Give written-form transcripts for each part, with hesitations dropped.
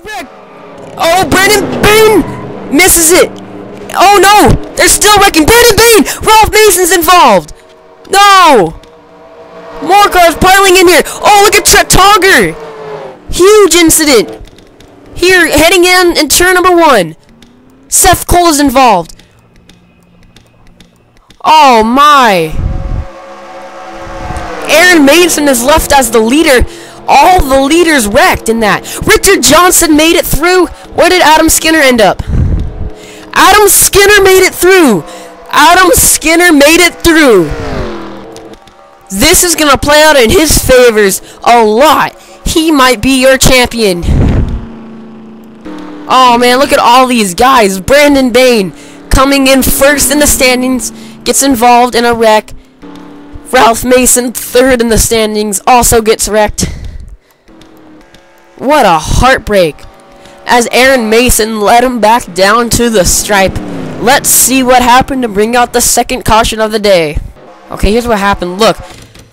wreck. Oh, Brandon Bain misses it. Oh no, they're still wrecking. Brandon Bain, Ralph Mason's involved. No, more cars piling in here. Oh, look at Chet Togger. Huge incident. Here, heading in turn number 1. Seth Cole is involved. Oh my. Aaron Mason is left as the leader. All the leaders wrecked in that. Richard Johnson made it through. Where did Adam Skinner end up? Adam Skinner made it through. Adam Skinner made it through. This is going to play out in his favors a lot. He might be your champion. Oh man, look at all these guys. Brandon Bain coming in first in the standings, gets involved in a wreck. Ralph Mason, third in the standings, also gets wrecked. What a heartbreak, as Aaron Mason led him back down to the stripe. Let's see what happened to bring out the second caution of the day. Okay, here's what happened. Look,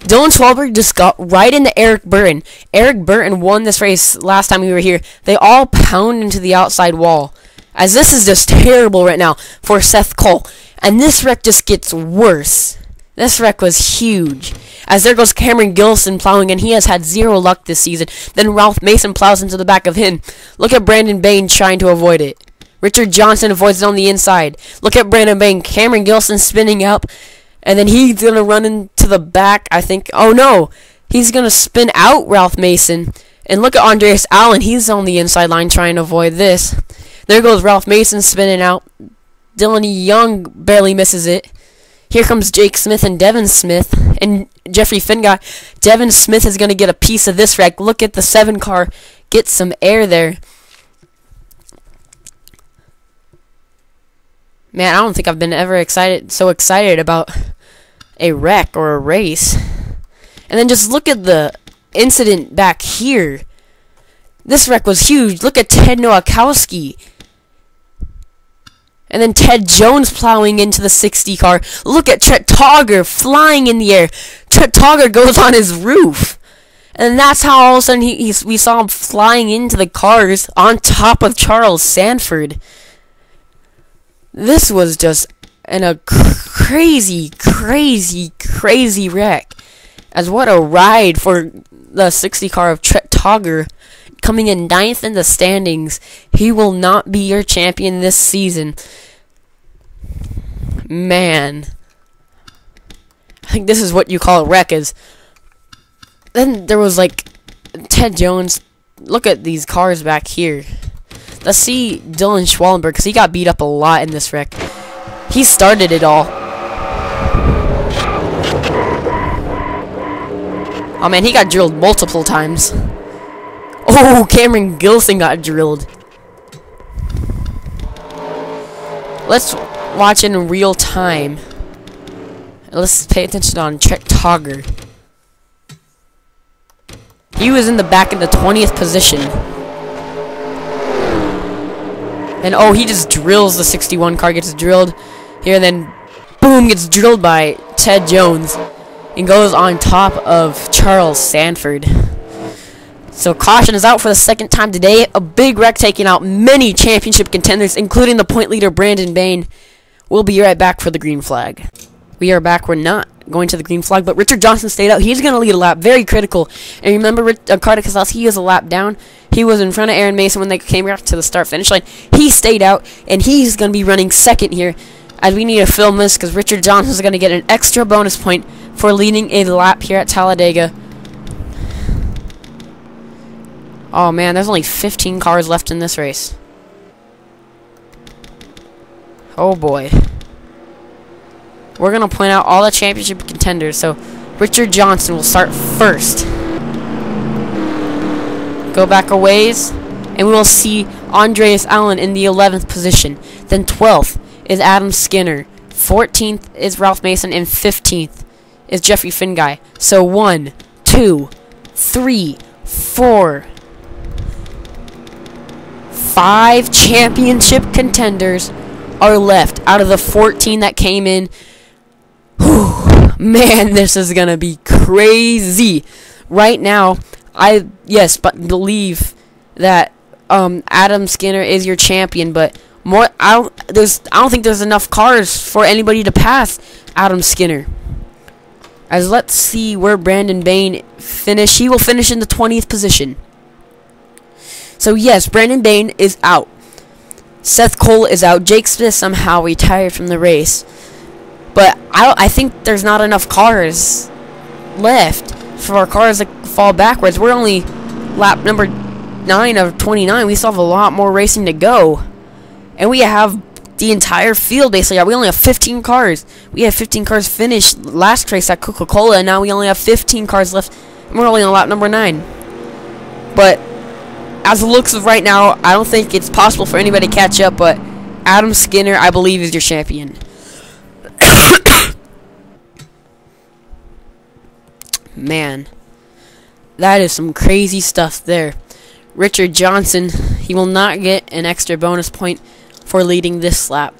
Dylan Schwalberg just got right into Eric Burton. Eric Burton won this race last time we were here. They all pound into the outside wall, as this is just terrible right now for Seth Cole. And this wreck just gets worse. This wreck was huge, as there goes Cameron Gilson plowing, and he has had zero luck this season. Then Ralph Mason plows into the back of him. Look at Brandon Bain trying to avoid it. Richard Johnson avoids it on the inside. Look at Brandon Bain. Cameron Gilson spinning up, and then he's going to run into the back, I think. Oh no, he's going to spin out Ralph Mason. And look at Andreas Allen. He's on the inside line trying to avoid this. There goes Ralph Mason spinning out. Dylan Young barely misses it. Here comes Jake Smith and Devin Smith and Jeffrey Finguy. Devin Smith is going to get a piece of this wreck. Look at the 7 car. Get some air there. Man, I don't think I've been ever so excited about a wreck or a race. And then just look at the incident back here. This wreck was huge. Look at Ted Nowakowski. And then Ted Jones plowing into the 60 car. Look at Chet Togger flying in the air. Chet Togger goes on his roof. And that's how all of a sudden we saw him flying into the cars on top of Charles Sanford. This was just a crazy, crazy, crazy wreck. As what a ride for the 60 car of Chet Togger, coming in 9th in the standings. He will not be your champion this season. Man, I think this is what you call a wreck. Is then there was like Ted Jones. Look at these cars back here. Let's see Dylan Schwallenberg, because he got beat up a lot in this wreck. He started it all. Oh man, he got drilled multiple times. Oh, Cameron Gilson got drilled. Let's watch in real time. Let's pay attention on Chet Togger. He was in the back in the 20th position. And oh, he just drills the 61 car, gets drilled here, and then boom, gets drilled by Ted Jones and goes on top of Charles Sanford. So caution is out for the second time today. A big wreck taking out many championship contenders, including the point leader Brandon Bain. We'll be right back for the green flag. We are back. We're not going to the green flag, but Richard Johnson stayed out. He's going to lead a lap. Very critical. And remember, Carter Keselowski is a lap down. He was in front of Aaron Mason when they came back to the start-finish line. He stayed out, and he's going to be running second here, as we need to film this, because Richard Johnson is going to get an extra bonus point for leading a lap here at Talladega. Oh man, there's only 15 cars left in this race. Oh boy. We're going to point out all the championship contenders. So Richard Johnson will start first. Go back a ways, and we will see Andreas Allen in the 11th position. Then 12th is Adam Skinner. 14th is Ralph Mason, and 15th is Jeffrey Finguy. So 1, 2, 3, 4, 5 championship contenders are left out of the 14 that came in. Whew, man, this is gonna be crazy. Right now, I believe that Adam Skinner is your champion, but I don't think there's enough cars for anybody to pass Adam Skinner. As let's see where Brandon Bain finish. He will finish in the 20th position. So yes, Brandon Bain is out. Seth Cole is out. Jake Smith somehow retired from the race. But I think there's not enough cars left for our cars to fall backwards. We're only lap number 9 of 29. We still have a lot more racing to go. And we have the entire field basically. We only have 15 cars. We had 15 cars finished last race at Coca-Cola, and now we only have 15 cars left. And we're only on lap number 9. But as it looks of right now, I don't think it's possible for anybody to catch up, but Adam Skinner, I believe, is your champion. Man, that is some crazy stuff there. Richard Johnson, he will not get an extra bonus point for leading this lap.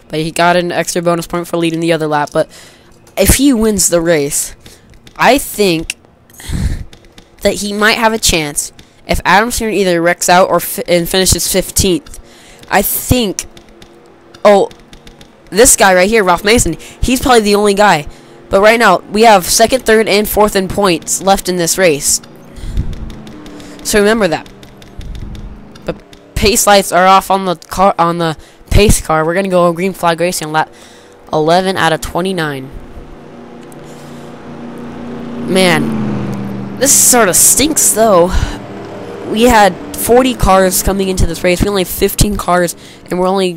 But he got an extra bonus point for leading the other lap. But if he wins the race, I think that he might have a chance if Adam Skinner either wrecks out or and finishes 15th. I think, this guy right here, Ralph Mason, he's probably the only guy. But right now, we have 2nd, 3rd, and 4th in points left in this race. So remember that. But pace lights are off on the pace car. We're gonna go green flag racing on lap 11 out of 29. Man, this sort of stinks though. We had 40 cars coming into this race. We only have 15 cars, and we're only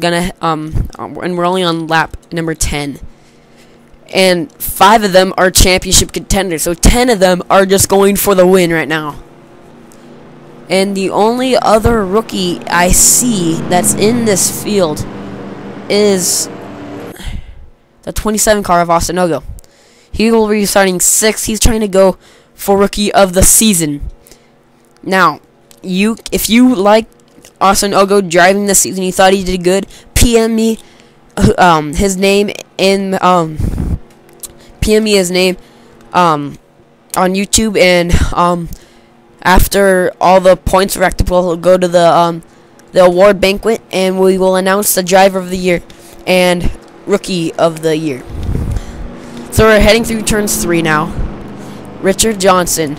on lap number 10. And 5 of them are championship contenders. So 10 of them are just going for the win right now. And the only other rookie I see that's in this field is the 27 car of Austin Ogo. He will be starting 6th. He's trying to go for rookie of the season. Now, if you like Austin Ogo driving this season, you thought he did good, PM me his name in PM me his name on YouTube, and after all the points are racked up, we'll go to the award banquet, and we will announce the driver of the year and rookie of the year. So we're heading through turns 3 now. Richard Johnson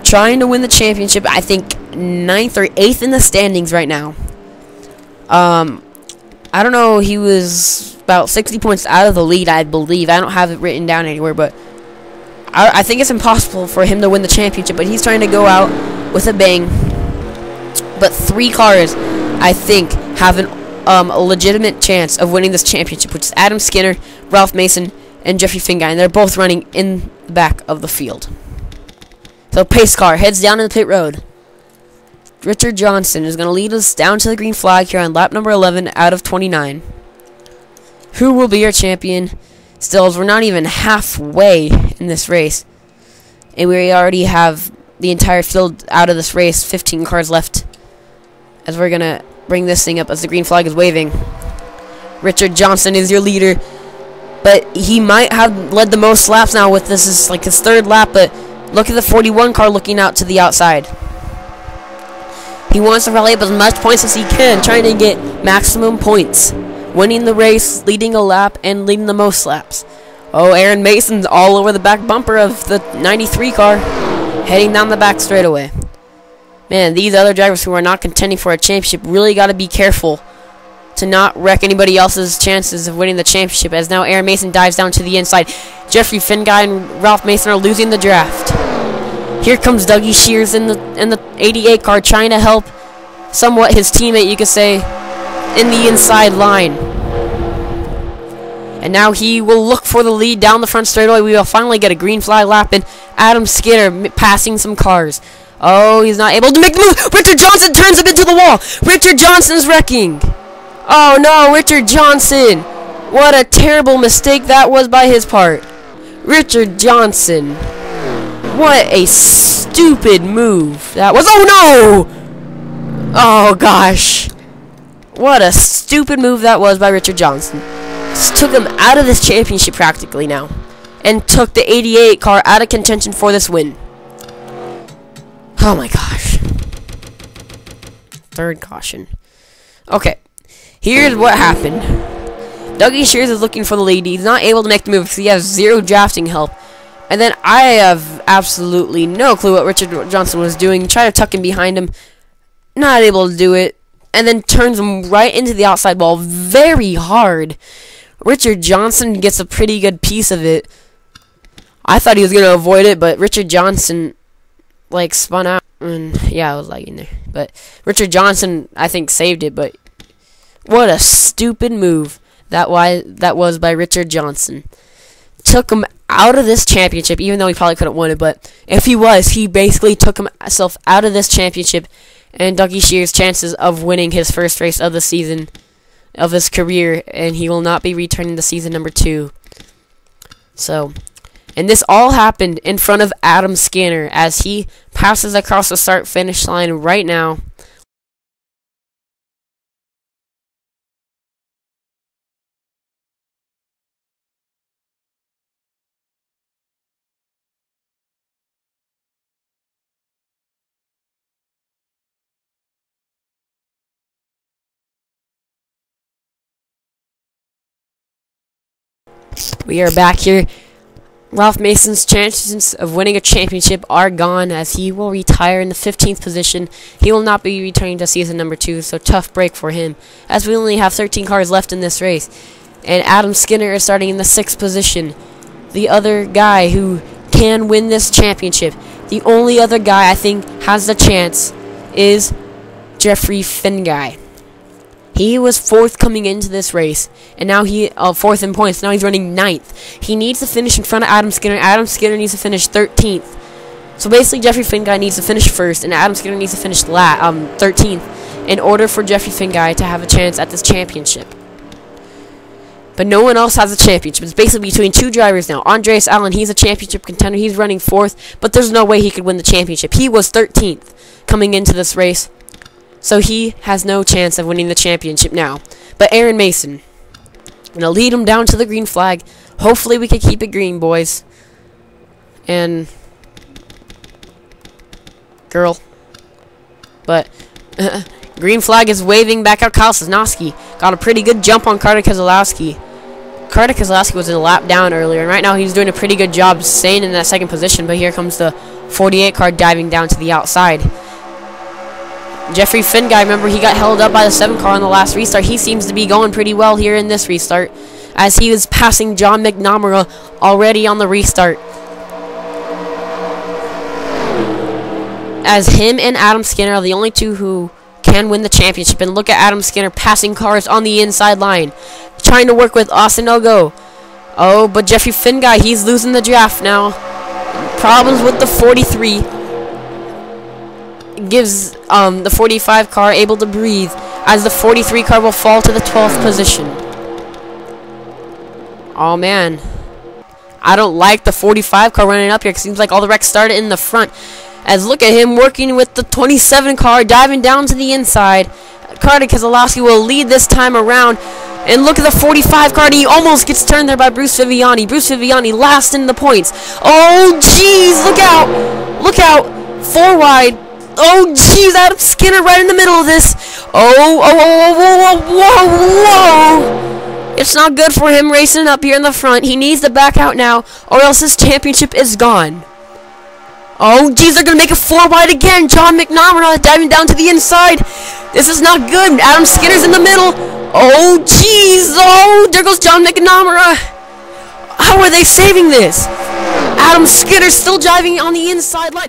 trying to win the championship. I think 9th or 8th in the standings right now. I don't know, he was about 60 points out of the lead, I believe. I don't have it written down anywhere, but I think it's impossible for him to win the championship, but he's trying to go out with a bang. But 3 cars, I think, have a legitimate chance of winning this championship, which is Adam Skinner, Ralph Mason, and Jeffrey Finguy, and they're both running in the back of the field. So pace car heads down in the pit road. Richard Johnson is going to lead us down to the green flag here on lap number 11 out of 29. Who will be our champion? Still, as we're not even halfway in this race, and we already have the entire field out of this race, 15 cars left, as we're going to bring this thing up as the green flag is waving. Richard Johnson is your leader, but he might have led the most laps now with this is like his 3rd lap, but look at the 41 car looking out to the outside. He wants to rally up as much points as he can, trying to get maximum points, winning the race, leading a lap, and leading the most laps. Oh, Aaron Mason's all over the back bumper of the 93 car, heading down the back straightaway. Man, these other drivers who are not contending for a championship really got to be careful to not wreck anybody else's chances of winning the championship, as now Aaron Mason dives down to the inside. Jeffrey Finguy and Ralph Mason are losing the draft. Here comes Dougie Shears in the 88 car, trying to help somewhat his teammate, you could say, in the inside line. And now he will look for the lead down the front straightaway. We will finally get a green flag lap, and Adam Skinner passing some cars. Oh, he's not able to make the move. Richard Johnson turns him into the wall. Richard Johnson's wrecking. Oh no, Richard Johnson. What a terrible mistake that was by his part. Richard Johnson. What a stupid move that was. Oh no! Oh gosh. What a stupid move that was by Richard Johnson. Just took him out of this championship practically now. And took the 88 car out of contention for this win. Oh my gosh. third caution. Okay, here's what happened. Dougie Shears is looking for the lead. He's not able to make the move because he has 0 drafting help. And then I have absolutely no clue what Richard Johnson was doing. Try to tuck him behind him. Not able to do it. And then turns him right into the outside wall very hard. Richard Johnson gets a pretty good piece of it. I thought he was going to avoid it, but Richard Johnson, like, spun out. And, yeah, I was lagging there. But Richard Johnson, I think, saved it. But what a stupid move that was by Richard Johnson. Took him out of this championship, even though he probably couldn't win it. But if he was, he basically took himself out of this championship. And Dougie Shears' chances of winning his first race of the season, of his career, and he will not be returning to season number 2. So, and this all happened in front of Adam Skinner as he passes across the start-finish line right now. We are back here. Ralph Mason's chances of winning a championship are gone as he will retire in the 15th position. He will not be returning to season number 2, so tough break for him as we only have 13 cars left in this race. And Adam Skinner is starting in the 6th position. The other guy who can win this championship, the only other guy I think has the chance is Jeffrey Finguy. He was 4th coming into this race, and now 4th in points. Now he's running 9th. He needs to finish in front of Adam Skinner. Adam Skinner needs to finish 13th. So basically, Jeffrey Finguy needs to finish 1st, and Adam Skinner needs to finish 13th in order for Jeffrey Finguy to have a chance at this championship. But no one else has a championship. It's basically between 2 drivers now. Andreas Allen, he's a championship contender. He's running 4th, but there's no way he could win the championship. He was 13th coming into this race. So he has no chance of winning the championship now. But Aaron Mason, going to lead him down to the green flag. Hopefully we can keep it green, boys. And girl. But green flag is waving back out. Kyle Sosnowski got a pretty good jump on Carter Keselowski. Carter Keselowski was in a lap down earlier, and right now he's doing a pretty good job staying in that 2nd position. But here comes the 48 car diving down to the outside. Jeffrey Finguy, remember, he got held up by the 7 car on the last restart. He seems to be going pretty well here in this restart, as he was passing John McNamara already on the restart. As him and Adam Skinner are the only 2 who can win the championship. And look at Adam Skinner passing cars on the inside line, trying to work with Austin Elgo. Oh, but Jeffrey Finguy, he's losing the draft now. Problems with the 43. Gives the 45 car able to breathe as the 43 car will fall to the 12th position. Oh man, I don't like the 45 car running up here. It seems like all the wrecks started in the front. As look at him working with the 27 car diving down to the inside. Carter Keselowski will lead this time around. And look at the 45 car, and he almost gets turned there by Bruce Viviani. Bruce Viviani last in the points. Oh jeez, look out! Look out! 4 wide. Oh, jeez, Adam Skinner right in the middle of this. Oh, whoa. It's not good for him racing up here in the front. He needs to back out now, or else his championship is gone. Oh, jeez, they're going to make it 4 wide again. John McNamara diving down to the inside. This is not good. Adam Skinner's in the middle. Oh, jeez. Oh, there goes John McNamara. How are they saving this? Adam Skinner's still driving on the inside line.